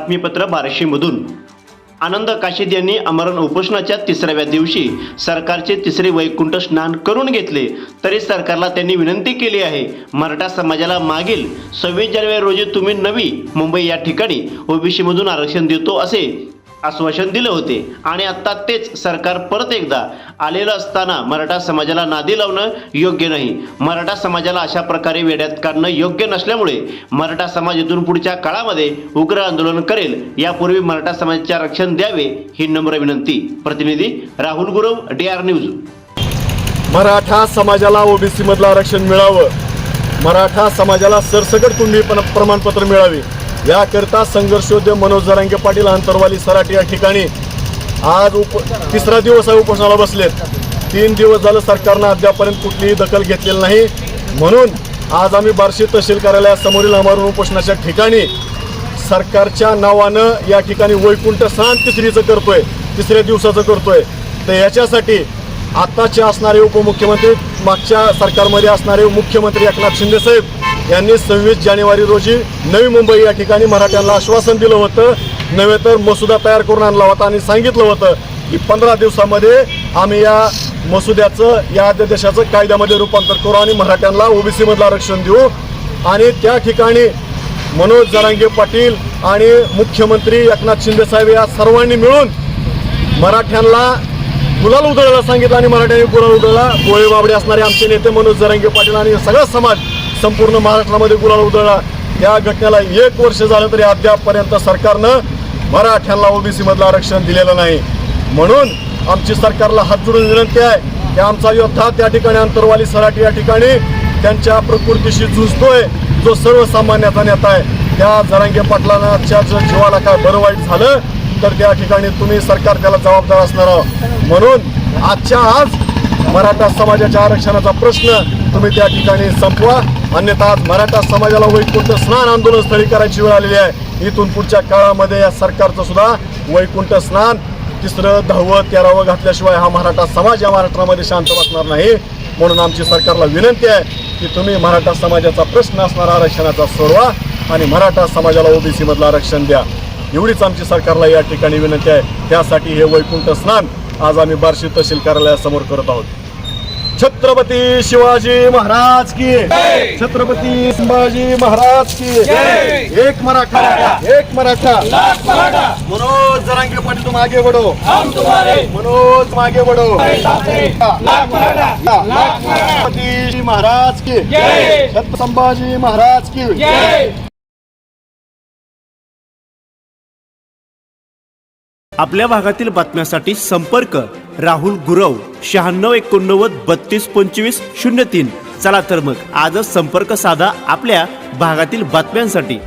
बातमीपत्र बार्शीमधून आनंद काशीद यांनी आमरण उपोषणाच्या तिसऱ्या दिवशी सरकारचे तिसरे वैकुंठ स्नान करून घेतले, तरी सरकारला त्यांनी विनंती केली आहे, मराठा समाजाला मागील 26 जानेवारी रोजी तुम्ही नवी मुंबई या ठिकाणी ओबीसी मधून आरक्षण देतो असे आश्वासन दिले होते आणि आता तेच सरकार परत एकदा आलेलं असताना मराठा समाजाला नादी लावणं योग्य नाही। मराठा समाजाला अशा प्रकारे वेड्यात काढणं योग्य नसल्यामुळे मराठा समाज इथून पुढच्या काळामध्ये उग्र आंदोलन करेल। यापूर्वी मराठा समाजाचे आरक्षण द्यावे ही नम्र विनंती। प्रतिनिधी राहुल गुरव, DR न्यूज। मराठा समाजाला ओबीसी मधलं आरक्षण मिळावं, मराठा समाजाला सरसकट कुणबी प्रमाणपत्र मिळावे याकरता संघर्षोद्यम मनोज जरांगे पाटील अंतरवाली सराटी या ठिकाणी आज तिसरा दिवस उपोषणाला बसलेत। 3 दिवस झालं सरकारनं अद्यापर्यंत कुठलीही दखल घेतलेली नाही, म्हणून आज आम्ही बार्शी तहसील कार्यालयासमोरील आमरण उपोषणाच्या ठिकाणी सरकारच्या नावानं या ठिकाणी वैकुंठ स्नान तिसऱ्या दिवसाचं करतोय। तर याच्यासाठी आताचे असणारे उपमुख्यमंत्री, मागच्या सरकारमध्ये असणारे मुख्यमंत्री एकनाथ शिंदे साहेब यांनी 26 जानेवारी रोजी नवी मुंबई या ठिकाणी मराठ्यांना आश्वासन दिलं होतं, नव्हे तर मसुदा तयार करून आणला होता आणि सांगितलं होतं की 15 दिवसामध्ये आम्ही या मसुद्याचं, या अध्यादेशाचं कायद्यामध्ये रूपांतर करू आणि मराठ्यांना ओबीसी मधलं आरक्षण देऊ। आणि त्या ठिकाणी मनोज जरांगे पाटील आणि मुख्यमंत्री एकनाथ शिंदे साहेब या सर्वांनी मिळून मराठ्यांना गुलाल उधळायला सांगितलं आणि मराठ्यांनी गुलाल उधळला। गोळे बाबडे असणारे आमचे नेते मनोज जरांगे पाटील आणि सगळा समाज संपूर्ण महाराष्ट्रामध्ये गुलाल उधळला। या घटनेला 1 वर्ष झालं तरी अद्यापपर्यंत सरकारनं मराठ्यांना ओबीसी मधलं आरक्षण दिलेलं नाही। म्हणून आमची सरकारला हात जोडून विनंती आहे की आमचा योद्धा त्या ठिकाणी अंतरवाली सराटी या ठिकाणी त्यांच्या प्रकृतीशी झुंजतोय, जो सर्वसामान्याचा नेता आहे। त्या जरांगे पाटलांच्या जीवाला काय बरं वाईट झालं तर त्या ठिकाणी तुम्ही सरकार त्याला जबाबदार असणार आहोत। म्हणून आजच्या आज मराठा समाजाच्या आरक्षणाचा प्रश्न तुम्ही त्या ठिकाणी संपवा, अन्यथा आज मराठा समाजाला वैकुंठ स्नान आंदोलन स्थळी करायची वेळ आलेली आहे। इथून पुढच्या काळामध्ये या सरकारचं सुद्धा वैकुंठ स्नान 3रं, 10वं, 13वं घातल्याशिवाय हा मराठा समाज या महाराष्ट्रामध्ये शांत बसणार नाही। म्हणून आमची सरकारला विनंती आहे की तुम्ही मराठा समाजाचा प्रश्न असणारा आरक्षणाचा सोडवा आणि मराठा समाजाला ओबीसी मधलं आरक्षण द्या, एवढीच आमची सरकारला या ठिकाणी विनंती आहे। त्यासाठी हे वैकुंठ स्नान आज आम्ही बार्शी तहसील कार्यालयासमोर करत आहोत। छत्रपती शिवाजी महाराज की, छत्रपती संभाजी महाराज की, एक मराठा, एक मराठा, मनोज जरांगे पाटील तुम आगे बढ़ो, हम तुम्हारे, मनोज आगे बढ़ो, छत्रपती महाराज की, छत्रपती संभाजी महाराज की। आपल्या भागातील बातम्यांसाठी संपर्क राहुल गुरव 9689 3225 03। चला तर मग आजच संपर्क साधा आपल्या भागातील बातम्यांसाठी।